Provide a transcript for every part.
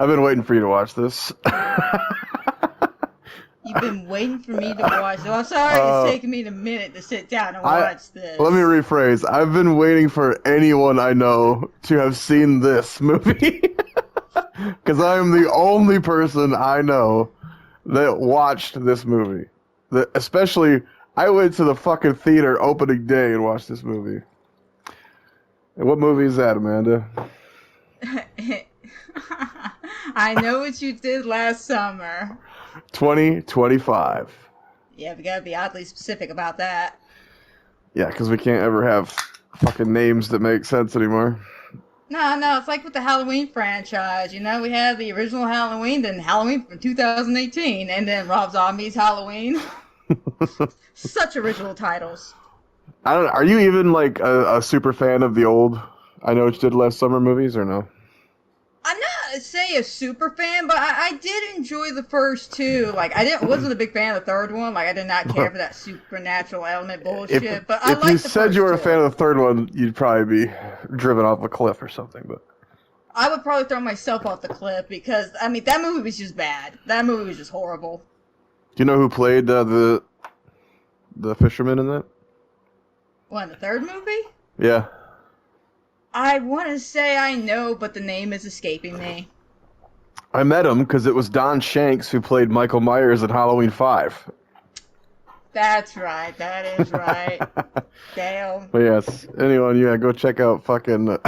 I've been waiting for you to watch this. You've been waiting for me to watch. So I'm sorry it's uh, taking me a minute to sit down and I watch Let me this. rephrase. I've been waiting for anyone I know to have seen this movie because I am the only person I know that watched this movie. Especially, I went to the fucking theater opening day and watched this movie. And what movie is that, Amanda? I know what you did last summer. 2025. Yeah, we gotta be oddly specific about that. Yeah, because we can't ever have fucking names that make sense anymore. No, it's like with the Halloween franchise. You know, we have the original Halloween, then Halloween from 2018, and then Rob Zombie's Halloween. Such original titles. I don't. Are you even like a super fan of the old I Know What You Did Last Summer movies or no? I'm not say a super fan, but I did enjoy the first two. Like I didn't wasn't a big fan of the third one. Like I did not care for that supernatural element if bullshit. But I if you liked the said you first were a fan two. of the third one, you'd probably be driven off a cliff or something. But I would probably throw myself off the cliff because I mean that movie was just bad. That movie was just horrible. do you know who played the fisherman in that? What, in the third movie? Yeah, I want to say I know, but the name is escaping me. I met him because it was Don Shanks who played Michael Myers in Halloween 5. That's right. That is right. Damn. But yes, anyone, yeah, go check out fucking.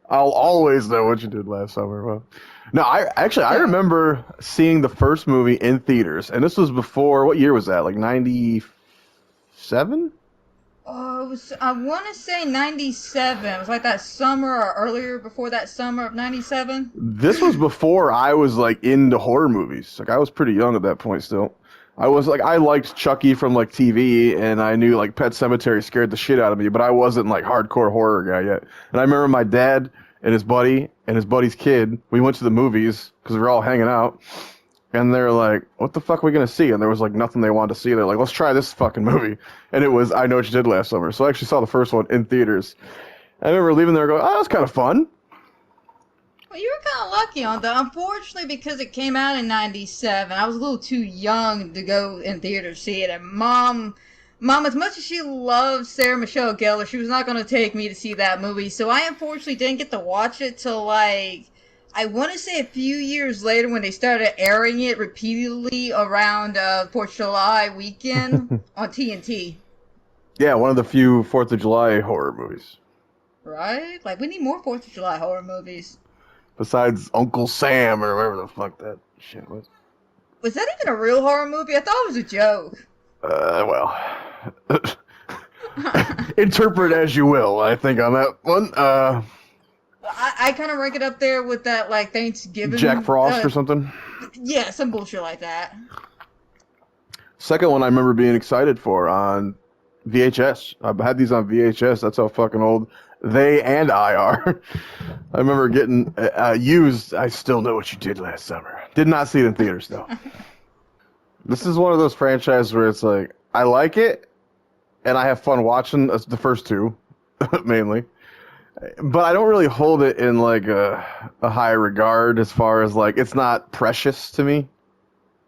I'll always know what you did last summer. Well, no, I Yeah. remember seeing the first movie in theaters, and this was before. What year was that? Like 97? Oh, it was. I want to say 97. It was like that summer or earlier before that summer of 97. This was before I was like into horror movies. Like I was pretty young at that point still. I was like I liked Chucky from like TV, and I knew like Pet Cemetery scared the shit out of me, but I wasn't like hardcore horror guy yet. And I remember my dad and his buddy and his buddy's kid. We went to the movies because we were all hanging out, and they're like, "What the fuck are we gonna see?" And there was like nothing they wanted to see. They're like, "Let's try this fucking movie," and it was I Know What You Did Last Summer. So I actually saw the first one in theaters. I remember leaving there going, "Oh, that was kind of fun." Well, you were kind of lucky on that. Unfortunately, because it came out in 97, I was a little too young to go in theater to see it. And mom, as much as she loves Sarah Michelle Gellar, she was not going to take me to see that movie. So I unfortunately didn't get to watch it till like, I want to say a few years later when they started airing it repeatedly around 4th of July weekend on TNT. Yeah, one of the few Fourth of July horror movies. Right? Like, we need more 4th of July horror movies. Besides Uncle Sam or whatever the fuck that shit was. Was that even a real horror movie? I thought it was a joke. Well, interpret as you will, I think, on that one. I kind of rank it up there with that, like, Jack Thanksgiving. Frost or something. Yeah, some bullshit like that. Second one I remember being excited for on VHS. I've had these on VHS. That's how fucking old they and I are. I remember getting used. I Still Know What You Did Last Summer. Did not see it in theaters, though. This is one of those franchises where it's like, I like it, and I have fun watching the first two, mainly. But I don't really hold it in like a high regard as far as like, it's not precious to me.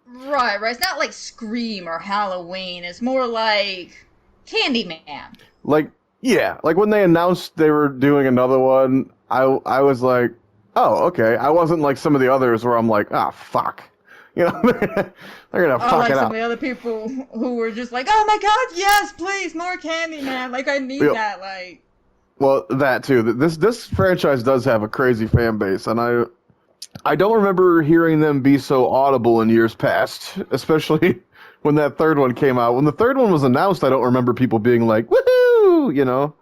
Right. It's not like Scream or Halloween. It's more like Candyman. Like, yeah, like when they announced they were doing another one, I was like, oh, okay. I wasn't like some of the others where I'm like, ah, fuck. You know, they're gonna Or fuck like it some up. of the other people who were just like, oh my god, yes, please, more Candyman. Like, I need Yep. that. Like, Well, that too. This franchise does have a crazy fan base, and I don't remember hearing them be so audible in years past, especially when that third one came out. When the third one was announced, I don't remember people being like, woohoo, you know?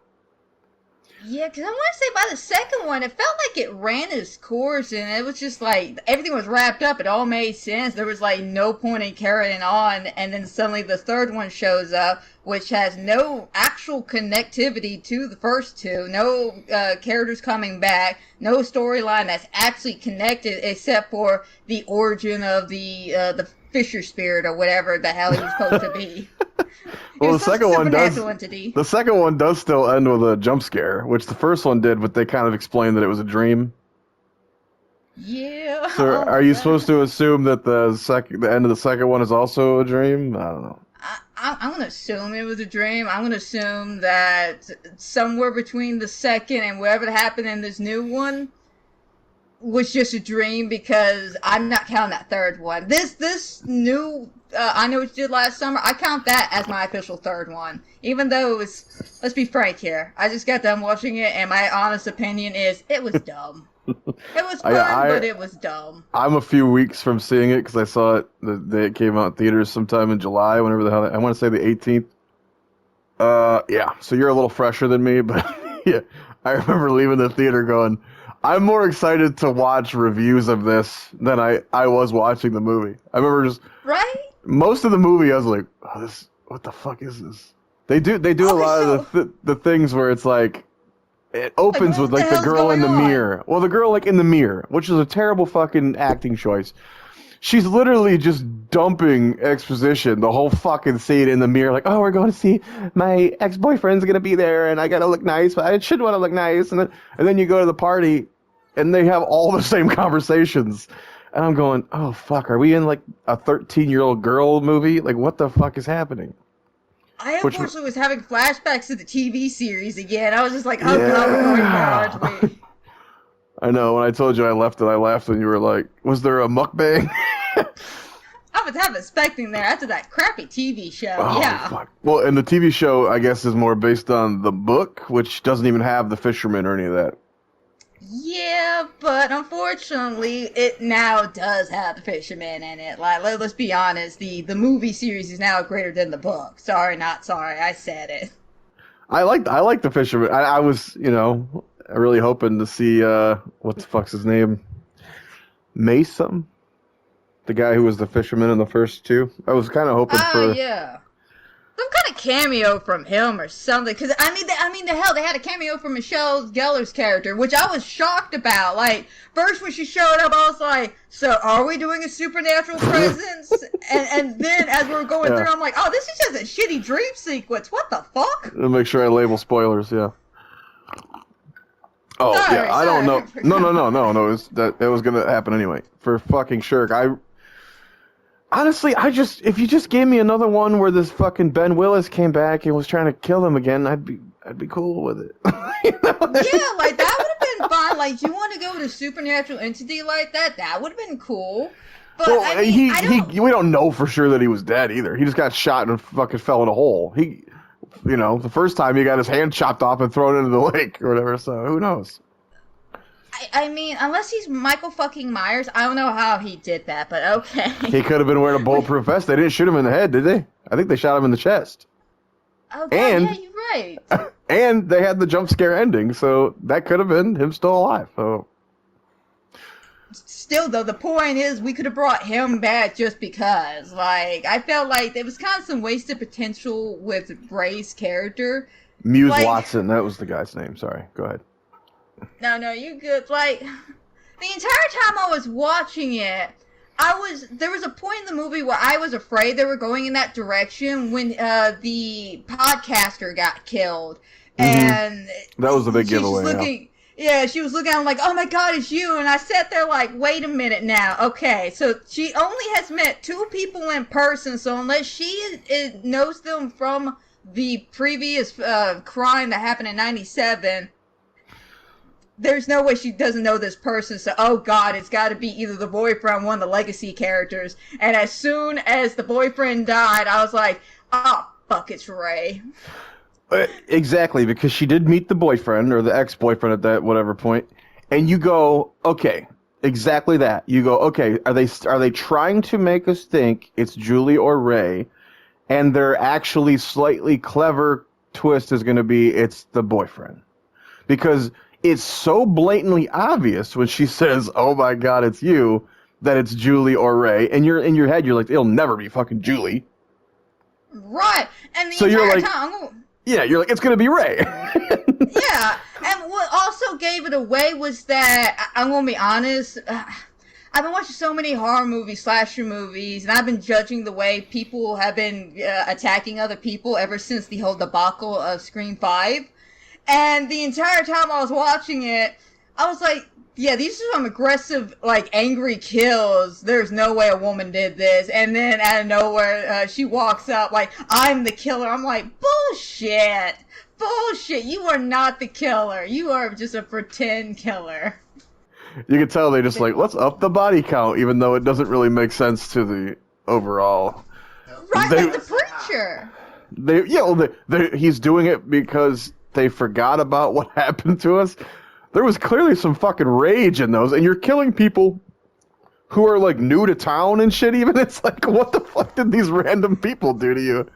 yeah, because I want to say by the second one, it felt like it ran its course, and it was just like everything was wrapped up. It all made sense. There was like no point in carrying on, and then suddenly the third one shows up, which has no actual connectivity to the first two. No characters coming back. No storyline that's actually connected, except for the origin of the Fisher spirit or whatever the hell he was supposed to be. It Well, was some supernatural entity. the second one does still end with a jump scare, which the first one did, but they kind of explained that it was a dream. Yeah. So Oh are you god. supposed to assume that the end of the second one is also a dream? I don't know. I'm gonna assume it was a dream. I'm gonna assume that somewhere between the second and whatever happened in this new one was just a dream, because I'm not counting that third one. This new I Know What You Did Last Summer, I count that as my official third one. Even though it was, let's be frank here, I just got done watching it, and my honest opinion is it was dumb. It was I fun, I but it was dumb. I'm a few weeks from seeing it because I saw it the day it came out in theaters sometime in July, whenever the hell I want to say the 18th. Yeah. So you're a little fresher than me, but yeah, I remember leaving the theater going, I'm more excited to watch reviews of this than I was watching the movie. I remember just Right? most of the movie, I was like, oh, this, what the fuck is this? They do a Okay, lot so of the things where it's like it like opens with what the like the hell's girl in going the on? mirror. Well, the girl like in the mirror, which is a terrible fucking acting choice. She's literally just dumping exposition the whole fucking scene in the mirror, like, oh, we're going to see my ex-boyfriend's gonna be there, and I gotta look nice, but I should want to look nice, and then you go to the party, and they have all the same conversations, and I'm going, oh fuck, are we in like a 13-year-old girl movie? Like, what the fuck is happening? I Which, unfortunately was having flashbacks to the TV series again. I was just like, oh god, we're going here, aren't yeah, we? I know. When I told you I left it, I laughed, and you were like, was there a mukbang? I was half expecting there after that crappy TV show. Oh Yeah. fuck. Well, and the TV show, I guess, is more based on the book, which doesn't even have the fisherman or any of that. Yeah, but unfortunately, it now does have the fisherman in it. Like, let's be honest, the movie series is now greater than the book. Sorry, not sorry, I said it. I like the fisherman. I was, really hoping to see what the fuck's his name, Mace something, the guy who was the fisherman in the first two. I was kind of hoping Ah, for. yeah. Some kind of cameo from him or something. Because the hell, they had a cameo from Michelle Gellar's character, which I was shocked about. Like, first when she showed up, I was like, "So are we doing a supernatural presence?" And then as we were going Yeah, through, I'm like, "Oh, this is just a shitty dream sequence. What the fuck?" to make sure I label spoilers. Yeah. Oh yeah, Sorry, I don't sorry, I know. No, no, forgot. no, no, no. It was gonna happen anyway. For fucking sure. I honestly, if you just gave me another one where this fucking Ben Willis came back and was trying to kill him again, I'd be cool with it. You know? Yeah, like that would have been fine. Like, you want to go with a supernatural entity like that? That would have been cool. But Well, I mean, I don't. we don't know for sure that he was dead either. He just got shot and fucking fell in a hole. The first time he got his hand chopped off and thrown into the lake or whatever. So who knows? I mean, unless he's Michael fucking Myers, I don't know how he did that, but okay. He could have been wearing a bulletproof vest. They didn't shoot him in the head, did they? I think they shot him in the chest. Oh god, yeah, And you're right. and they had the jump scare ending, so that could have been him still alive. So Still, though, the point is we could have brought him back just because. Like, I felt like there was kind of some wasted potential with Ray's character. Muse Like, Watson, that was the guy's name. Sorry, go ahead. no, you good. Like, the entire time I was watching it, there was a point in the movie where I was afraid they were going in that direction when the podcaster got killed, Hmm. and That was a big she's just giveaway. Yeah. looking. Yeah, she was looking at him like, "Oh my God, it's you!" And I sat there like, "Wait a minute now, okay." So she only has met two people in person, so unless she knows them from the previous crime that happened in '97, there's no way she doesn't know this person. So, oh god, it's got to be either the boyfriend, one of the legacy characters. And as soon as the boyfriend died, I was like, oh fuck, it's Ray. Exactly, because she did meet the boyfriend or the ex-boyfriend at that whatever point, and you go, okay, exactly that. You go, okay, are they trying to make us think it's Julie or Ray, and their actually slightly clever twist is going to be it's the boyfriend, because it's so blatantly obvious when she says, "Oh my God, it's you," that it's Julie or Ray, and you're in your head, you're like, it'll never be fucking Julie. Right. And the So you're entire like, time, yeah, you're like, it's going to be Ray. yeah. And what also gave it away was that, I'm going to be honest, I've been watching so many horror movies, slasher movies, and I've been judging the way people have been attacking other people ever since the whole debacle of Scream 5. And the entire time I was watching it, I was like, yeah, these are some aggressive, like, angry kills. There's no way a woman did this. And then out of nowhere, she walks up like, I'm the killer. I'm like, bullshit. Bullshit. You are not the killer. You are just a pretend killer. You can tell they just like, let's up the body count, even though it doesn't really make sense to the overall. Right, They, like the preacher. he's doing it because they forgot about what happened to us. There was clearly some fucking rage in those, and you're killing people who are like new to town and shit. Even it's like, what the fuck did these random people do to you?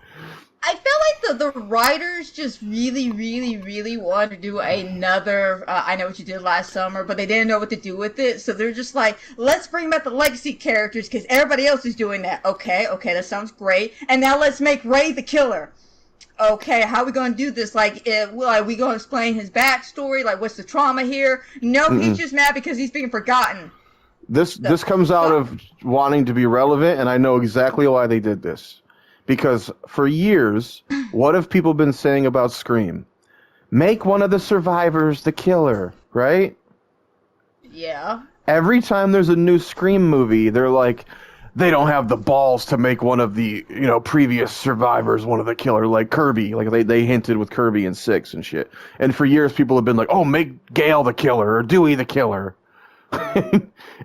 I feel like the writers just really, really, really wanted to do another I Know What You Did Last Summer, but they didn't know what to do with it. So they're just like, let's bring back the legacy characters because everybody else is doing that. Okay, that sounds great. And now let's make Ray the killer. Okay, how are we going to do this? Like, are we going to explain his backstory? Like, what's the trauma here? No, he's just mad because he's being forgotten. This comes out of wanting to be relevant, and I know exactly why they did this. Because for years, what have people been saying about Scream? Make one of the survivors the killer, right? Yeah. Every time there's a new Scream movie, they're like, they don't have the balls to make one of the, previous survivors one of the killer, like Kirby. Like they hinted with Kirby in 6 and shit. And for years, people have been like, oh, make Gale the killer or Dewey the killer.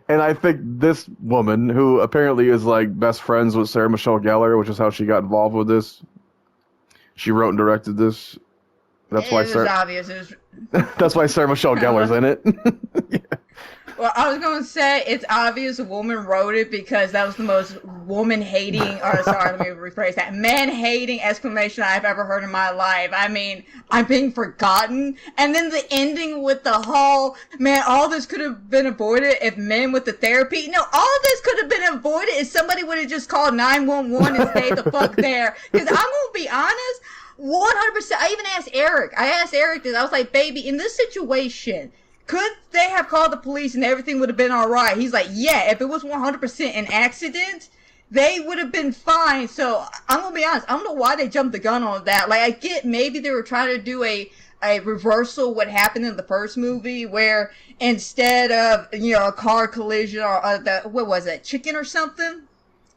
And I think this woman, who apparently is like best friends with Sarah Michelle gellar, which is how she got involved with this. She wrote and directed this. That's why obvious. That's why Sarah Michelle Gellar's in it. Yeah. Well, I was going to say it's obvious a woman wrote it because that was the most woman-hating, or sorry, let me rephrase that, man-hating exclamation I've ever heard in my life. I mean, I'm being forgotten. And then the ending with the whole, man, all this could have been avoided if men with the therapy. No, all of this could have been avoided if somebody would have just called 911 and stayed the fuck there. Because I'm going to be honest, 100%. I even asked Eric. This. I was like, baby, in this situation, could they have called the police and everything would have been all right? He's like, yeah, if it was 100% an accident, they would have been fine. So I'm going to be honest. I don't know why they jumped the gun on that. Like, I get maybe they were trying to do a reversal what happened in the first movie where instead of, a car collision or what was it, chicken or something?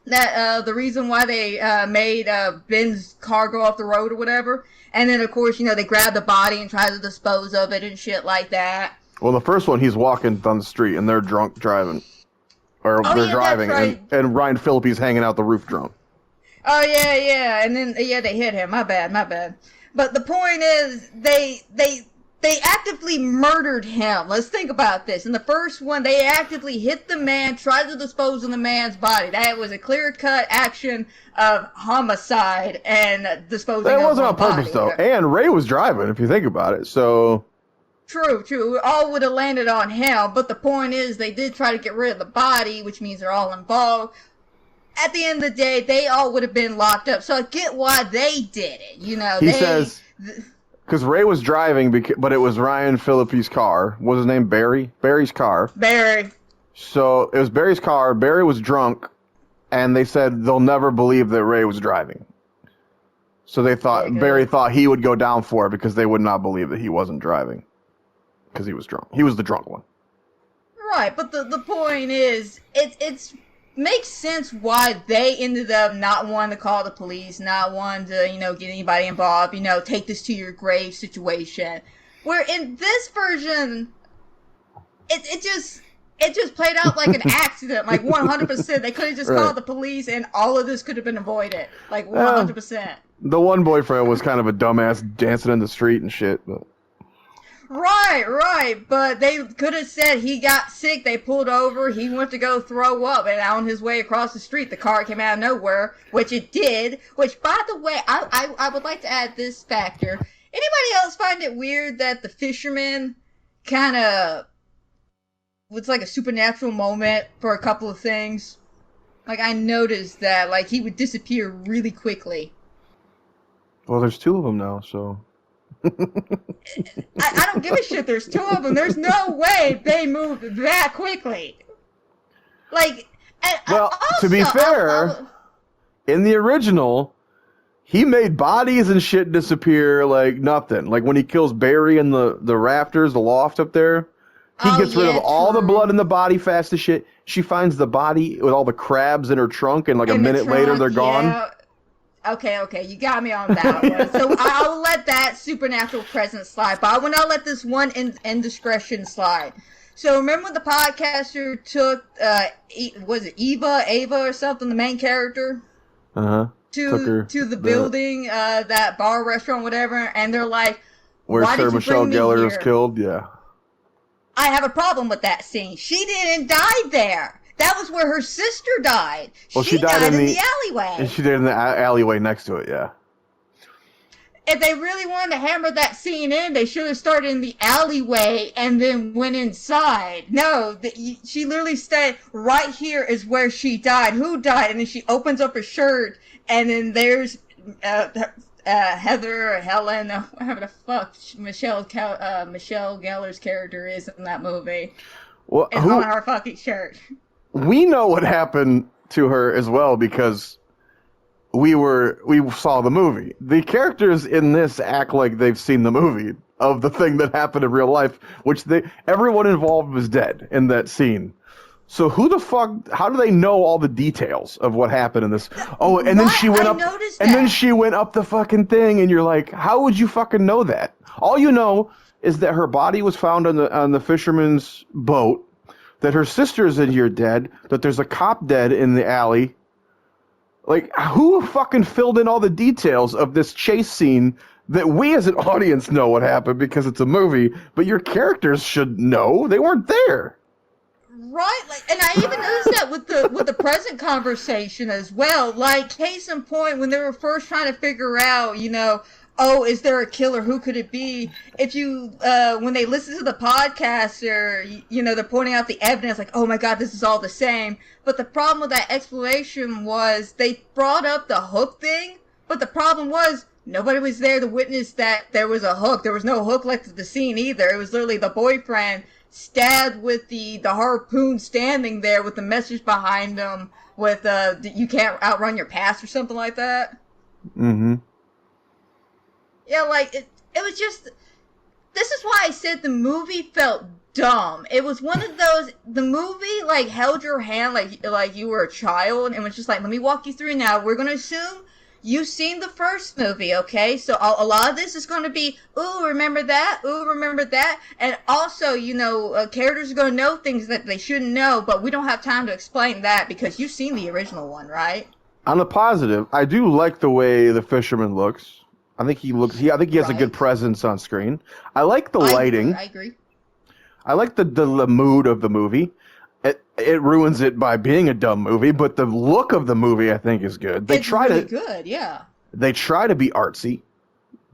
That the reason why they made Ben's car go off the road or whatever. And then, of course, they grab the body and try to dispose of it and shit like that. Well, the first one, he's walking down the street, and they're drunk driving. Or they're driving, right. and Ryan Phillippe's hanging out the roof drunk. Oh, yeah. And then, they hit him. My bad. But the point is, they actively murdered him. Let's think about this. In the first one, they actively hit the man, tried to dispose of the man's body. That was a clear-cut action of homicide and disposing of the body. That wasn't on purpose, though. And Ray was driving, if you think about it, so... True. It all would have landed on him, but the point is they did try to get rid of the body, which means they're all involved. At the end of the day, they all would have been locked up, so I get why they did it. He says... Because Ray was driving, but it was Ryan Phillippe's car. What was his name? Barry? Barry's car. Barry. So it was Barry's car. Barry was drunk, and they said they'll never believe that Ray was driving. So they thought Barry thought he would go down for it because they would not believe that he wasn't driving. Because he was drunk. He was the drunk one. Right, but the point is, it's makes sense why they ended up not wanting to call the police, not wanting to, get anybody involved, take this to your grave situation. Where in this version, it just played out like an accident, like 100%. They could have just called the police and all of this could have been avoided, like 100%. The one boyfriend was kind of a dumbass dancing in the street and shit, but... Right, but they could have said he got sick, they pulled over, he went to go throw up, and on his way across the street, the car came out of nowhere, which it did, which, by the way, I would like to add this factor. Anybody else find it weird that the fisherman kind of was like a supernatural moment for a couple of things? Like, I noticed that, like, he would disappear really quickly. Well, there's 2 of them now, so... I don't give a shit. There's 2 of them. There's no way they moved that quickly. Like, well, also, to be fair, in the original, he made bodies and shit disappear like nothing. Like when he kills Barry in the rafters, the loft up there, He Oh gets rid of yeah, all the blood true. in the body fast as shit. She finds the body with all the crabs in her trunk, and like a In the minute later, trunk, they're gone. yeah. Okay, you got me on that one. So I'll let that supernatural presence slide, but I will not let this one indiscretion slide. So remember when the podcaster took, was it Ava or something, the main character, Uh-huh. Took to her the the building, that bar, restaurant, whatever, and they're like, where "Why Sarah did you Michelle bring me Gellar is here?" killed. Yeah. I have a problem with that scene. She didn't die there. That was where her sister died. Well, She died in the alleyway. she died in the alleyway next to it. Yeah. If they really wanted to hammer that scene in, they should have started in the alleyway and then went inside. No, she literally said, right here is where she died. Who died? And then she opens up her shirt, and then there's Heather or Helen, whatever the fuck Michelle Gellar's character is in that movie, Well, is on her fucking shirt. we know what happened to her as well because we saw the movie. The characters in this act like they've seen the movie of the thing that happened in real life, which everyone involved was dead in that scene. So who the fuck? How do they know all the details of what happened in this? Oh, and then Right, she went I up, noticed and then that. she went up the fucking thing, and you're like, how would you fucking know that? All you know is that her body was found on the fisherman's boat, that her sister's in here dead, that there's a cop dead in the alley. Like, who fucking filled in all the details of this chase scene that we as an audience know what happened because it's a movie, but your characters should know? They weren't there. Right, like, and I even noticed that with the present conversation as well. Like, case in point, when they were first trying to figure out, oh, is there a killer? Who could it be? If you, when they listen to the podcast, they're pointing out the evidence, like, oh my god, this is all the same. But the problem with that explanation was they brought up the hook thing, but the problem was nobody was there to witness that there was a hook. There was no hook left at the scene either. It was literally the boyfriend stabbed with the harpoon standing there with the message behind him with you can't outrun your past or something like that. Mm-hmm. Yeah, like it was just, this is why I said the movie felt dumb. It was one of those, the movie like held your hand like you were a child and was just like, let me walk you through now. We're gonna assume you've seen the first movie, okay? So a lot of this is going to be, ooh, remember that? Ooh, remember that? And also, characters are going to know things that they shouldn't know, but we don't have time to explain that because you've seen the original one, right? On the positive, I do like the way the fisherman looks. I think I think he has a good Right. presence on screen. I like the lighting. I agree. I like the mood of the movie. It ruins it by being a dumb movie, but the look of the movie I think is good. It's really good, yeah. They try to be artsy,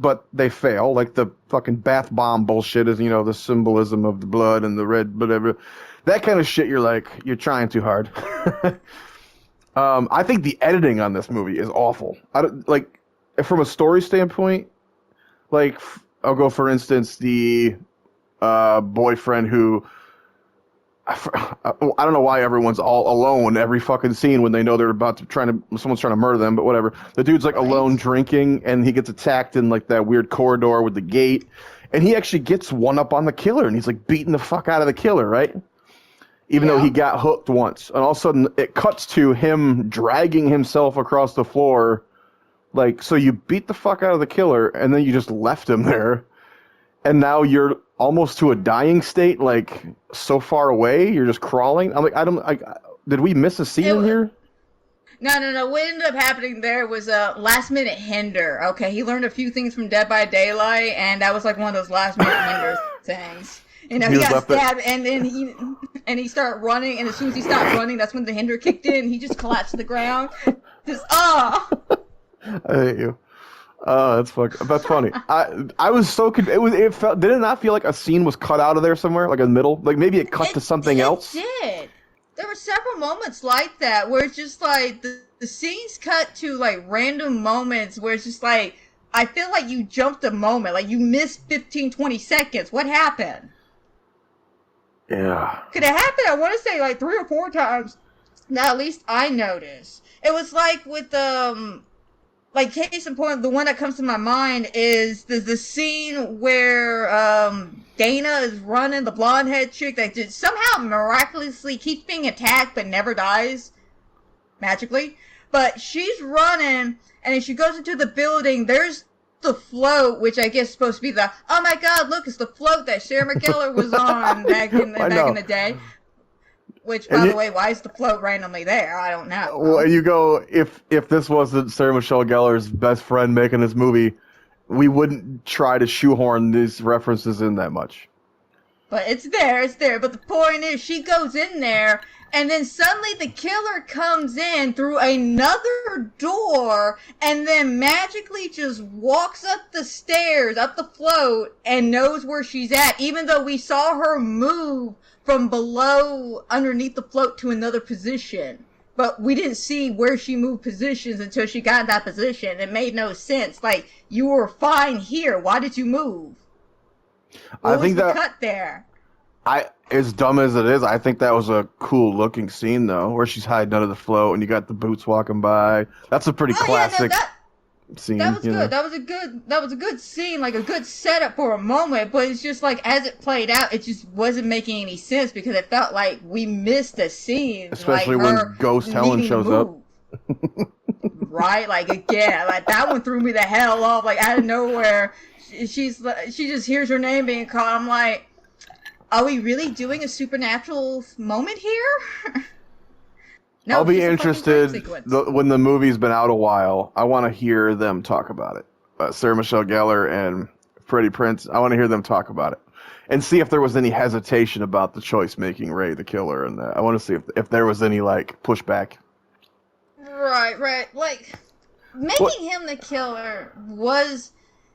but they fail. Like the fucking bath bomb bullshit is, the symbolism of the blood and the red, whatever. That kind of shit, you're like, you're trying too hard. I think the editing on this movie is awful. From a story standpoint, like, I'll go, for instance, the boyfriend who, I don't know why everyone's all alone every fucking scene when they know they're someone's trying to murder them, but whatever. The dude's like alone drinking and he gets attacked in like that weird corridor with the gate, and he actually gets one up on the killer and he's like beating the fuck out of the killer, right? Even though he got hooked once. And all of a sudden it cuts to him dragging himself across the floor. Like, so you beat the fuck out of the killer and then you just left him there. And now you're almost to a dying state, like so far away, you're just crawling. I'm like, did we miss a scene in here? No. What ended up happening there was a last minute hinder. Okay, he learned a few things from Dead by Daylight, and that was like one of those last minute hinder things. He got stabbed, and then he started running, and as soon as he stopped running, that's when the hinder kicked in. He just collapsed to the ground. Just I hate you. That's funny. I was so did it not feel like a scene was cut out of there somewhere, like in the middle? Like maybe it cut to something else? It did. There were several moments like that where it's just like the scenes cut to like random moments where it's just like, I feel like you jumped a moment, like you missed 15, 20 seconds. What happened? Yeah. Could it happen? I want to say like 3 or 4 times. Now at least I noticed. It was like with like case in point, the one that comes to my mind is the scene where Dana is running, the blonde head chick that just somehow miraculously keeps being attacked but never dies magically. But she's running, and as she goes into the building, there's the float, which I guess is supposed to be the, oh my god, look, it's the float that Sarah McKellar was on back in the day. Which, by the way, why is the float randomly there? I don't know. Well, you go, if this wasn't Sarah Michelle Gellar's best friend making this movie, we wouldn't try to shoehorn these references in that much. But it's there. But the point is, she goes in there, and then suddenly the killer comes in through another door, and then magically just walks up the stairs, up the float, and knows where she's at, even though we saw her move from below underneath the float to another position. But we didn't see where she moved positions until she got in that position. It made no sense. Like, you were fine here. Why did you move? What was the cut there? As dumb as it is, I think that was a cool looking scene though, where she's hiding under the float and you got the boots walking by. That's a pretty classic scene. That was good. Know? That was a good scene, like a good setup for a moment. But it's just like as it played out, it just wasn't making any sense because it felt like we missed a scene, especially like when Ghost Helen shows up. Right, like again, like that one threw me the hell off. Like out of nowhere, she just hears her name being called. I'm like, are we really doing a supernatural moment here? No, I'll be interested when the movie's been out a while. I want to hear them talk about it. Sarah Michelle Gellar and Freddie Prinze. I want to hear them talk about it and see if there was any hesitation about the choice making Ray the killer. And I want to see if there was any like pushback. Right. Like making him the killer was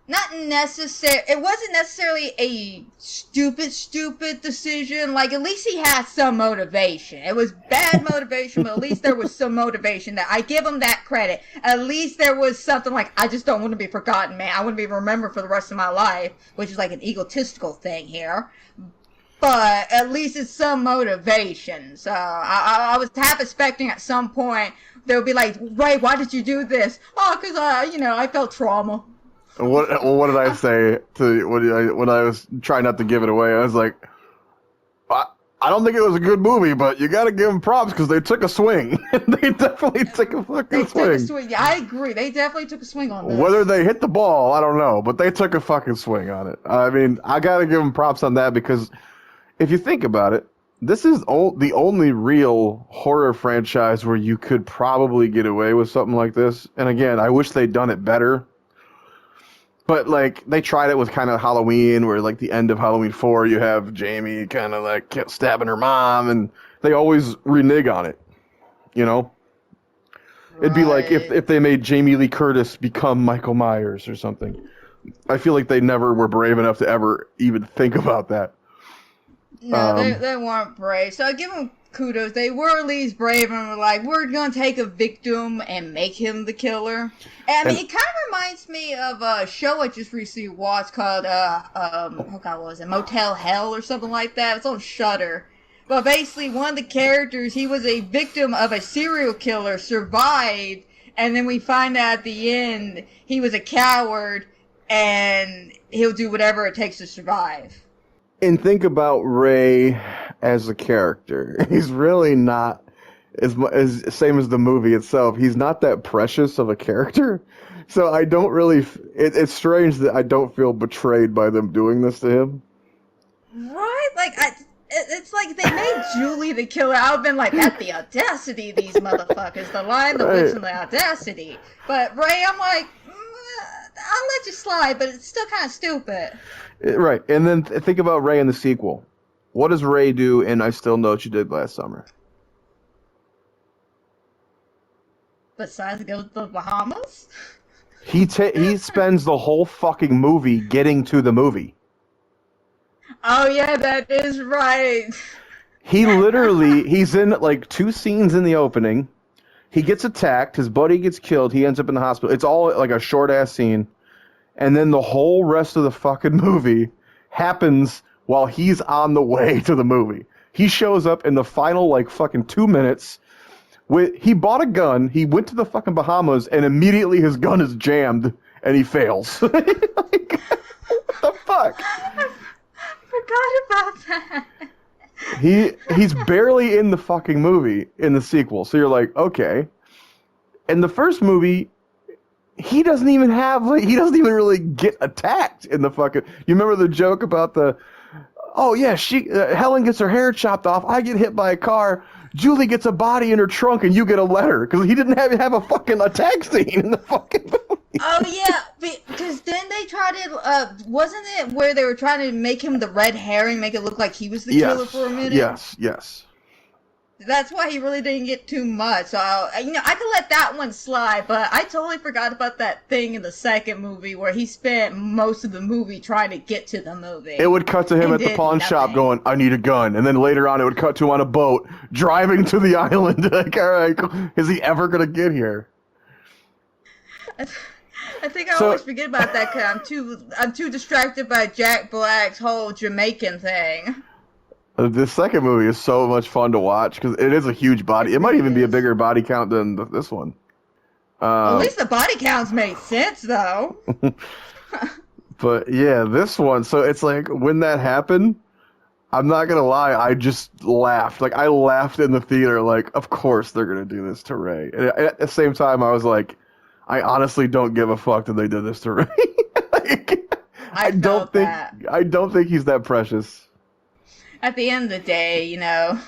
not necessary. It wasn't necessarily a stupid decision. Like, at least he had some motivation. It was bad motivation, but at least there was some motivation. That I give him that credit. At least there was something like, I just don't want to be forgotten, man. I want to be remembered for the rest of my life, which is like an egotistical thing here. But at least it's some motivation. So I was half expecting at some point they would be like, Ray, why did you do this? Oh, because I felt trauma. What did I say to when I was trying not to give it away? I was like, I don't think it was a good movie, but you got to give them props because they took a swing. They definitely took a fucking swing. Took a swing. Yeah, I agree. They definitely took a swing on this. Whether they hit the ball, I don't know, but they took a fucking swing on it. I mean, I got to give them props on that because if you think about it, this is the only real horror franchise where you could probably get away with something like this. And again, I wish they'd done it better. But, like, they tried it with kind of Halloween, where, like, the end of Halloween 4, you have Jamie kind of, like, stabbing her mom, and they always renege on it, you know? Right. It'd be like if they made Jamie Lee Curtis become Michael Myers or something. I feel like they never were brave enough to ever even think about that. No, they weren't brave. So I give them kudos. They were at least brave and were like, we're going to take a victim and make him the killer. And I mean, it kind of reminds me of a show I just recently watched called, what was it? Motel Hell or something like that. It's on Shudder. But basically, one of the characters, he was a victim of a serial killer, survived, and then we find out at the end he was a coward and he'll do whatever it takes to survive. And think about Ray as a character. He's really not as same as the movie itself. He's not that precious of a character. So I don't really... It's strange that I don't feel betrayed by them doing this to him. Right? Like, it's like they made Julie the killer. I would have been like, that's the audacity of these motherfuckers. The Lion, the Witch, and the audacity. But Ray, I'm like, I'll let you slide, but it's still kind of stupid. Right, and then think about Ray in the sequel. What does Ray do in I Still Know What You Did Last Summer? Besides go to the Bahamas? He spends the whole fucking movie getting to the movie. Oh yeah, that is right. He's in like 2 scenes in the opening. He gets attacked, his buddy gets killed, he ends up in the hospital. It's all like a short-ass scene. And then the whole rest of the fucking movie happens while he's on the way to the movie. He shows up in the final, like, fucking 2 minutes He bought a gun, he went to the fucking Bahamas, and immediately his gun is jammed, and he fails. Like, what the fuck? Forgot about that. He's barely in the fucking movie in the sequel, so you're like, okay. In the first movie, he doesn't even really get attacked in the fucking. You remember the joke about the? Oh yeah, Helen gets her hair chopped off. I get hit by a car. Julie gets a body in her trunk, and you get a letter because he didn't have a fucking attack scene in the fucking movie. Oh yeah, because then they tried to. Wasn't it where they were trying to make him the red herring, make it look like he was the killer for a minute? Yes. That's why he really didn't get too much. So, I could let that one slide, but I totally forgot about that thing in the second movie where he spent most of the movie trying to get to the movie. It would cut to him at the pawn shop going, I need a gun. And then later on, it would cut to him on a boat driving to the island. Like, all right, is he ever going to get here? I think I always forget about that because I'm too distracted by Jack Black's whole Jamaican thing. The second movie is so much fun to watch because it is a huge body. It might even be a bigger body count than this one. At least the body counts made sense, though. But yeah, this one. So it's like when that happened, I'm not gonna lie, I just laughed. Like I laughed in the theater. Like, of course they're gonna do this to Ray. And at the same time, I was like, I honestly don't give a fuck that they did this to Ray. Like, I don't think he's that precious. At the end of the day, he did a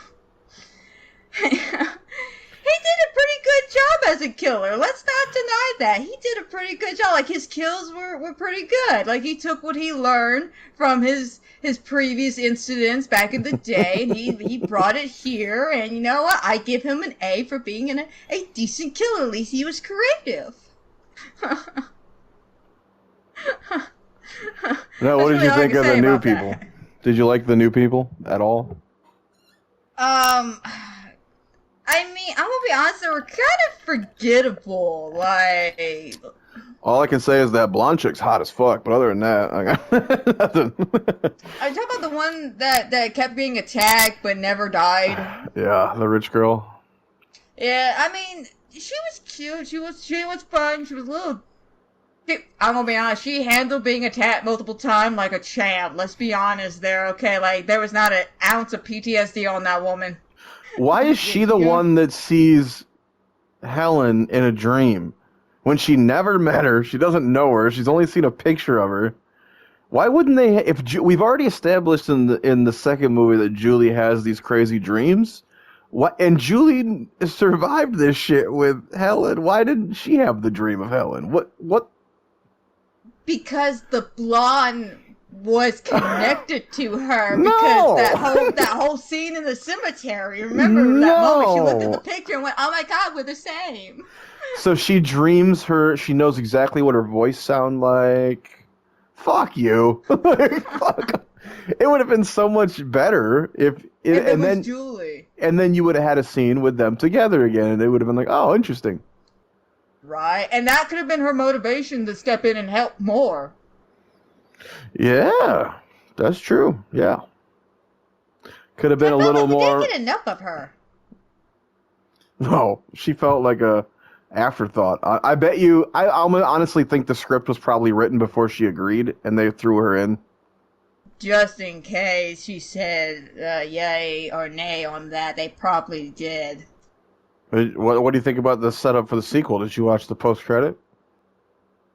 pretty good job as a killer. Let's not deny that. He did a pretty good job. Like, his kills were pretty good. Like, he took what he learned from his previous incidents back in the day, and he brought it here, and you know what? I give him an A for being a decent killer. At least he was creative. Now, what did you think of the new people? Did you like the new people at all? I mean, I'm gonna be honest, they were kind of forgettable. Like, all I can say is that blonde chick's hot as fuck, but other than that, I got nothing. Are you talking about the one that kept being attacked but never died? Yeah, the rich girl. Yeah, I mean, she was cute. She was fun. She was a little. I'm gonna be honest, she handled being attacked multiple times like a champ. Let's be honest there, okay? Like, there was not an ounce of PTSD on that woman. Why is she the one that sees Helen in a dream? When she never met her, she doesn't know her, she's only seen a picture of her. Why wouldn't they, we've already established in the second movie that Julie has these crazy dreams. And Julie survived this shit with Helen. Why didn't she have the dream of Helen? What? Because the blonde was connected to her. Because that whole scene in the cemetery. Remember that moment she looked at the picture and went, "Oh my God, we're the same." So she dreams she knows exactly what her voice sounds like. Fuck you. Fuck. It would have been so much better if it was Julie. And then you would have had a scene with them together again, and it would have been like, oh, interesting. Right, and that could have been her motivation to step in and help more. Yeah, that's true. Yeah, could have been a little more. We didn't get enough of her. No, she felt like a afterthought. I bet you. I honestly think the script was probably written before she agreed, and they threw her in. Just in case she said yay or nay on that, they probably did. What do you think about the setup for the sequel? Did you watch the post-credit?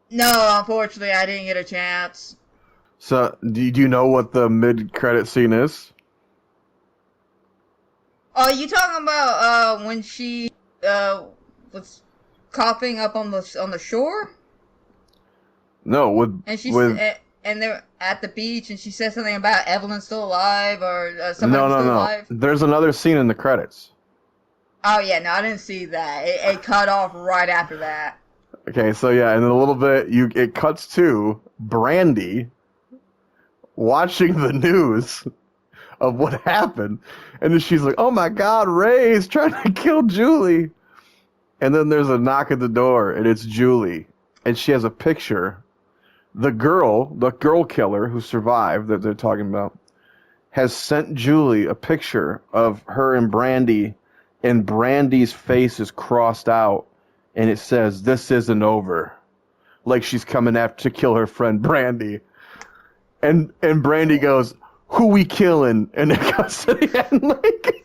No, unfortunately, I didn't get a chance. So, do you know what the mid-credit scene is? Oh, you talking about when she was coughing up on the shore? No, and they're at the beach, and she said something about Evelyn still alive or somebody still alive. There's another scene in the credits. Oh yeah, no, I didn't see that. It cut off right after that. Okay, so yeah, and in a little bit, it cuts to Brandy watching the news of what happened, and then she's like, "Oh my God, Ray's trying to kill Julie," and then there's a knock at the door, and it's Julie, and she has a picture. The girl killer who survived that they're talking about, has sent Julie a picture of her and Brandy and Brandy's face is crossed out, and it says, "This isn't over." Like she's coming after to kill her friend Brandy. And Brandy goes, "Who we killing?" And it goes to the end like...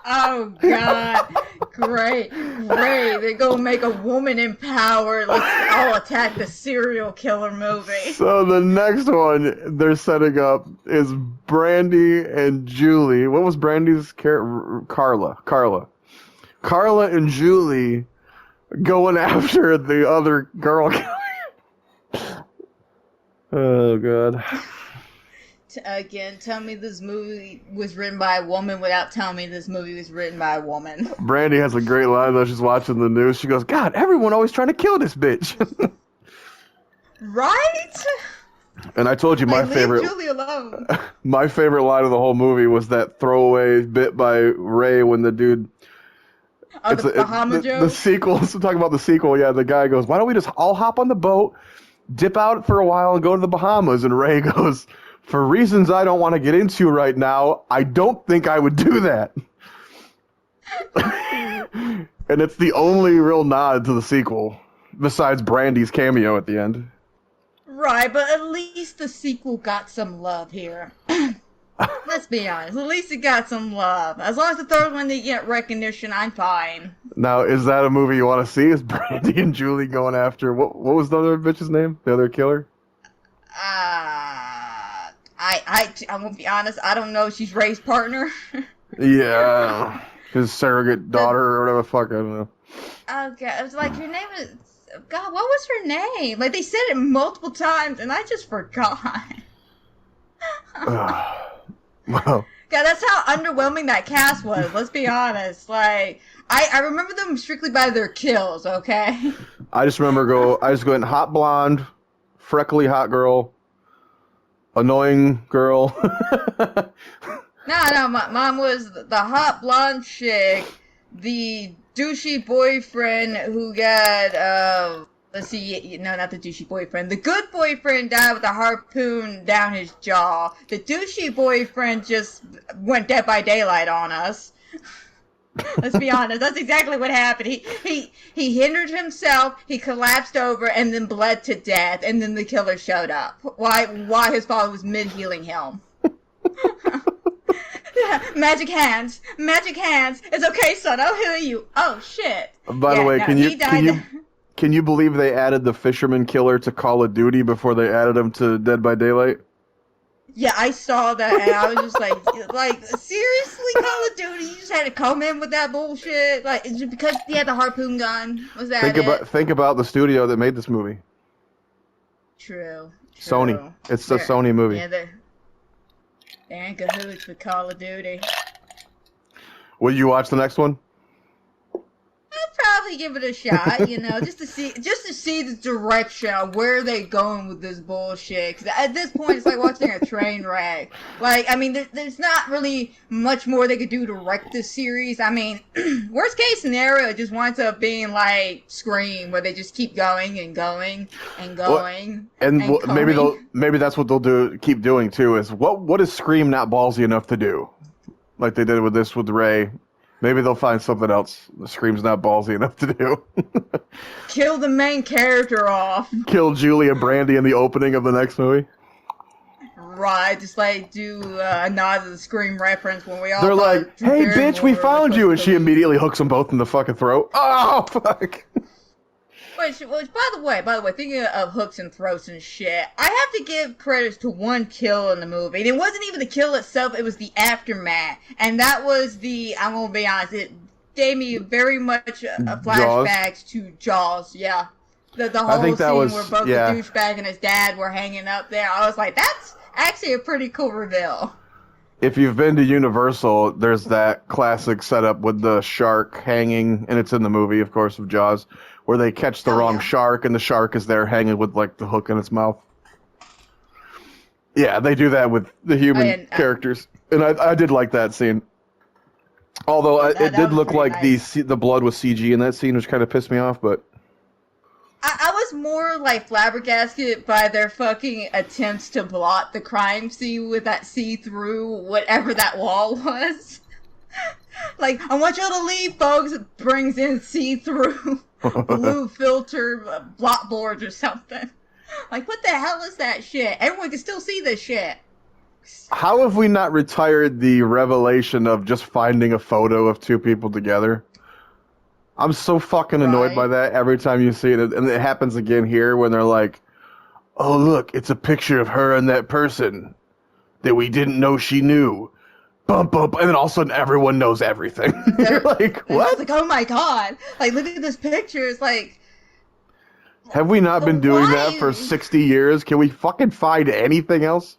Oh God, great. They're gonna make a woman empowered. Let's all attack the serial killer movie. So the next one they're setting up is Brandy and Julie. What was Brandy's character? Carla and Julie going after the other girl. Oh God. Again, tell me this movie was written by a woman without telling me this movie was written by a woman. Brandy has a great line though. She's watching the news. She goes, "God, everyone always trying to kill this bitch." Right? And I told you my favorite. Leave Julie alone. My favorite line of the whole movie was that throwaway bit by Ray when the dude. Oh, the Bahama joke? The sequel. So talking about the sequel, yeah, the guy goes, "Why don't we just all hop on the boat, dip out for a while, and go to the Bahamas?" And Ray goes, "For reasons I don't want to get into right now, I don't think I would do that." And it's the only real nod to the sequel, besides Brandy's cameo at the end. Right, but at least the sequel got some love here. Let's be honest. At least it got some love. As long as the third one didn't get recognition, I'm fine. Now, is that a movie you want to see? Is Brandy and Julie going after... What was the other bitch's name? The other killer? I'm gonna be honest, I don't know. She's Ray's partner. Yeah. His surrogate daughter or whatever the fuck, I don't know. Okay, I was like, her name is... God, what was her name? Like, they said it multiple times, and I just forgot. Wow. God, that's how underwhelming that cast was, let's be honest. Like, I remember them strictly by their kills, okay? I just went hot blonde, freckly hot girl, annoying girl. No, mom was the hot blonde chick, the douchey boyfriend who got, let's see, no, not the douchey boyfriend. The good boyfriend died with a harpoon down his jaw. The douchey boyfriend just went Dead by Daylight on us. Let's be honest, that's exactly what happened. He hindered himself, he collapsed over, and then bled to death, and then the killer showed up. Why his father was mid-healing him. Magic hands. It's okay, son, I'll heal you. Oh, shit. By the way, can you believe they added the fisherman killer to Call of Duty before they added him to Dead by Daylight? Yeah, I saw that, and I was just like, seriously, Call of Duty? You just had to come in with that bullshit? Like, is it because he had the harpoon gun? Was that Think about the studio that made this movie. True. Sony. It's a Sony movie. Yeah, they're in cahoots with Call of Duty. Will you watch the next one? I'll probably give it a shot, just to see the direction of where they going with this bullshit. 'Cause at this point, it's like watching a train wreck. Like, I mean, there's not really much more they could do to wreck this series. I mean, worst case scenario, it just winds up being like Scream, where they just keep going and going and going. Maybe that's what they'll keep doing too. Is what is Scream not ballsy enough to do, like they did with Ray. Maybe they'll find something else Scream's not ballsy enough to do. Kill the main character off. Kill Julie and Brandy in the opening of the next movie. Right, just like do a nod to the Scream reference when we all... They're like, "Hey bitch, we found you!" And she immediately hooks them both in the fucking throat. Oh, fuck! Which, by the way, thinking of hooks and throats and shit, I have to give credit to one kill in the movie. And it wasn't even the kill itself, it was the aftermath. And that was I'm gonna be honest, it gave me very much flashbacks to Jaws, yeah. The whole scene where both the douchebag and his dad were hanging up there. I was like, that's actually a pretty cool reveal. If you've been to Universal, there's that classic setup with the shark hanging, and it's in the movie, of course, of Jaws, where they catch the wrong shark, and the shark is there hanging with, like, the hook in its mouth. Yeah, they do that with the human characters. And I did like that scene. Although it did look like nice. The blood was CG in that scene, which kind of pissed me off, but... I was more, like, flabbergasted by their fucking attempts to blot the crime scene with that see-through whatever that wall was. Like, I want y'all to leave, folks. It brings in see-through blue filter block boards or something. Like, what the hell is that shit? Everyone can still see this shit. How have we not retired the revelation of just finding a photo of two people together? I'm so fucking annoyed by that every time you see it. And it happens again here when they're like, oh, look, it's a picture of her and that person that we didn't know she knew. Bump, bump. And then all of a sudden everyone knows everything. You're like, what? It's like, oh my god. Like, look at this picture. It's like... Have we not been doing that for 60 years? Can we fucking find anything else?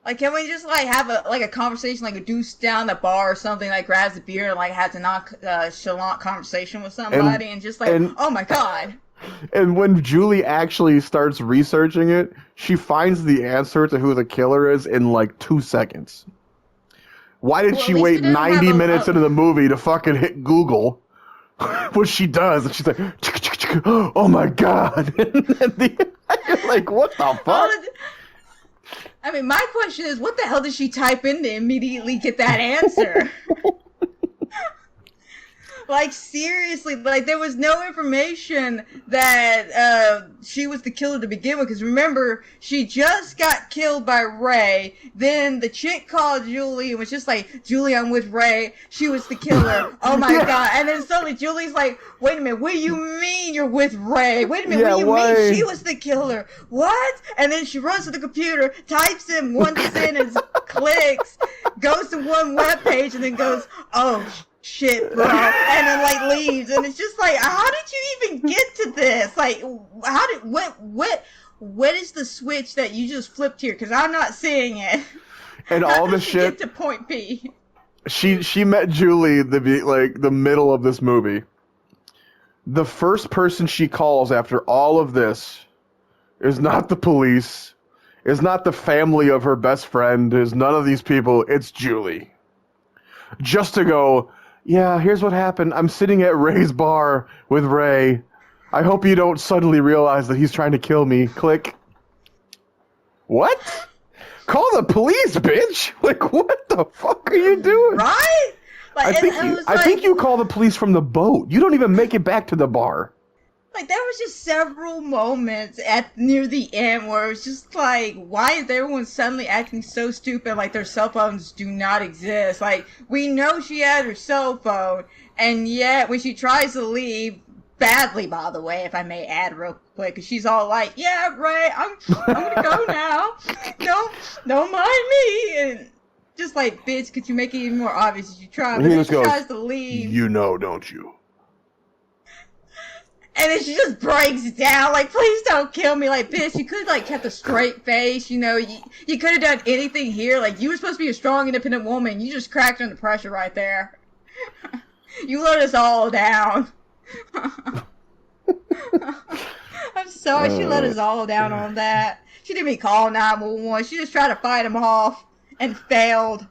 Like, can we just, like, have a conversation, like a deuce down the bar or something, like, grabs a beer and, like, has a nonchalant conversation with somebody and just, like, oh my god. And when Julie actually starts researching it, she finds the answer to who the killer is in, like, 2 seconds. Why did she wait 90 minutes into the movie to fucking hit Google? What she does, and she's like, oh my god. And you're like, what the fuck? I mean, my question is, what the hell did she type in to immediately get that answer? Like, seriously, like, there was no information that she was the killer to begin with, because remember, she just got killed by Ray, then the chick called Julie and was just like, Julie, I'm with Ray, she was the killer, oh my god, and then suddenly Julie's like, wait a minute, what do you mean you're with Ray? Wait a minute, what do you mean she was the killer? What? And then she runs to the computer, types in one sentence, clicks, goes to one webpage, and then goes, oh, shit, bro, and then like leaves, and it's just like, how did you even get to this? Like, how did what is the switch that you just flipped here? Because I'm not seeing it. And all the shit. Get to point B. She met Julie the middle of this movie. The first person she calls after all of this is not the police, is not the family of her best friend, is none of these people. It's Julie. Just to go, yeah, here's what happened. I'm sitting at Ray's bar with Ray. I hope you don't suddenly realize that he's trying to kill me. Click. What? Call the police, bitch! Like, what the fuck are you doing? Right? Like, I think you call the police from the boat. You don't even make it back to the bar. Like, there was just several moments near the end where it was just like, why is everyone suddenly acting so stupid like their cell phones do not exist? Like, we know she had her cell phone, and yet when she tries to leave, badly by the way, if I may add real quick, because she's all like, yeah, Ray, I'm gonna go now. Don't mind me. And just like, bitch, could you make it even more obvious as you try? But then she tries to leave. You know, don't you? And then she just breaks down, like, please don't kill me. Like, bitch, you could have, like, kept a straight face, you know, you could have done anything here. Like, you were supposed to be a strong, independent woman. You just cracked under pressure right there. You let us all down. I'm sorry, she let us all down on that. She didn't even call 911. She just tried to fight him off and failed.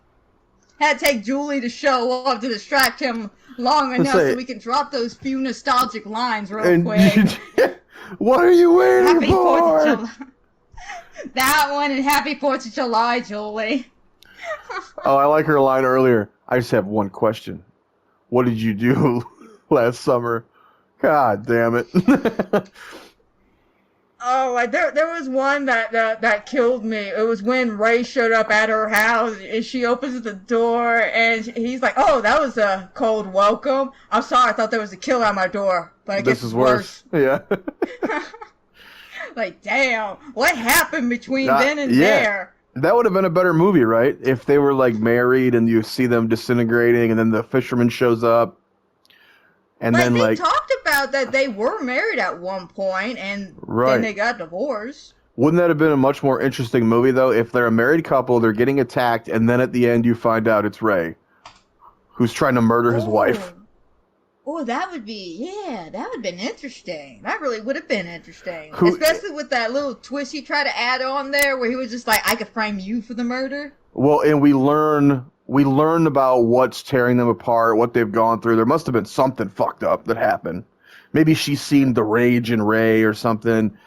Had to take Julie to show up to distract him long enough so we can drop those few nostalgic lines real quick. What are you wearing Happy 4th of July. That one, and Happy 4th of July, Julie. Oh, I like her line earlier. I just have one question. What did you do last summer? God damn it. Oh, like there was one that killed me. It was when Ray showed up at her house, and she opens the door, and he's like, "Oh, that was a cold welcome. I'm sorry, I thought there was a killer at my door, but I guess this is worse." Yeah. Like, damn, what happened between then and there? That would have been a better movie, right? If they were like married, and you see them disintegrating, and then the fisherman shows up. And then, they talked about that they were married at one point, and then they got divorced. Wouldn't that have been a much more interesting movie, though? If they're a married couple, they're getting attacked, and then at the end you find out it's Ray, who's trying to murder his wife. Oh, that would have been interesting. That really would have been interesting. Especially with that little twist he tried to add on there, where he was just like, I could frame you for the murder. Well, and we learn about what's tearing them apart, what they've gone through. There must have been something fucked up that happened. Maybe she's seen the rage in Ray or something.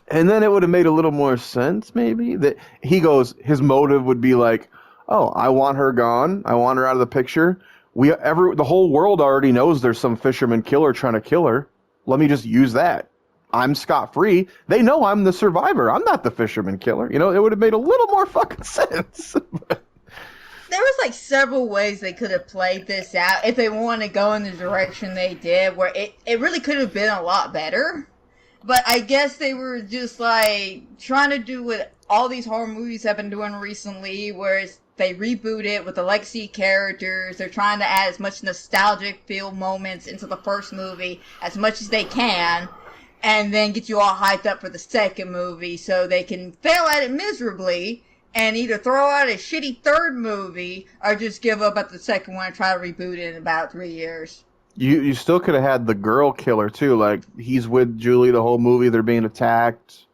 And then it would have made a little more sense, maybe, that he goes, his motive would be like, oh, I want her gone. I want her out of the picture. The whole world already knows there's some fisherman killer trying to kill her. Let me just use that. I'm scot-free. They know I'm the survivor. I'm not the fisherman killer. You know, it would have made a little more fucking sense. There was like several ways they could have played this out if they wanted to go in the direction they did, where it really could have been a lot better. But I guess they were just like trying to do what all these horror movies have been doing recently, where they reboot it with the legacy characters. They're trying to add as much nostalgic feel moments into the first movie as much as they can, and then get you all hyped up for the second movie so they can fail at it miserably and either throw out a shitty third movie or just give up at the second one and try to reboot it in about 3 years. You still could have had the girl killer too. Like he's with Julie the whole movie. They're being attacked.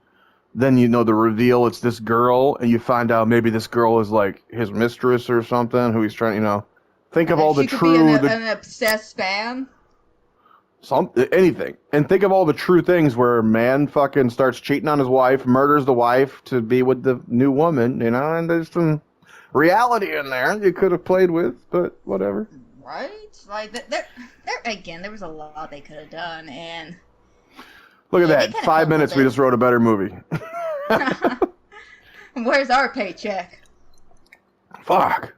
Then you know the reveal. It's this girl, and you find out maybe this girl is like his mistress or something. Who he's trying, you know. Think of all the true, an obsessed fan. Anything, and think of all the true things where a man fucking starts cheating on his wife, murders the wife to be with the new woman. You know, and there's some reality in there you could have played with, but whatever. Right? Like there was a lot they could have done, and look at that. 5 minutes, we just wrote a better movie. Where's our paycheck? Fuck.